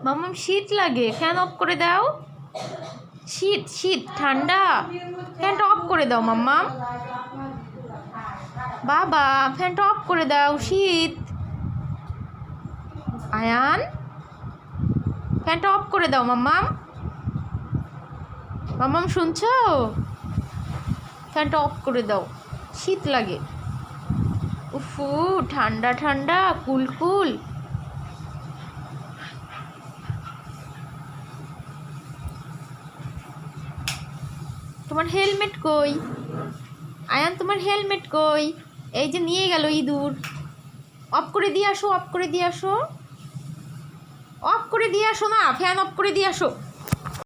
মাম্মাম শীত লাগে, ফ্যান অফ করে দাও। শীত শীত ঠান্ডা, ফ্যানটা অফ করে দাও মাম্মাম। বাবা ফ্যানটা অফ করে দাও, শীত। আয়ান ফ্যানটা অফ করে দাও মাম্মাম। মাম্মাম শুনছো? ফ্যানটা অফ করে দাও, শীত লাগে। উফু ঠান্ডা ঠান্ডা কুল কুল। তোমার হেলমেট কই আয়ান? তোমার হেলমেট কই? এই যে নিয়ে গেল ইঁদুর। অফ করে দিয়ে আসো, অফ করে দিয়ে আসো, অফ করে দিয়ে আসো না, ফ্যান অফ করে দিয়ে আসো।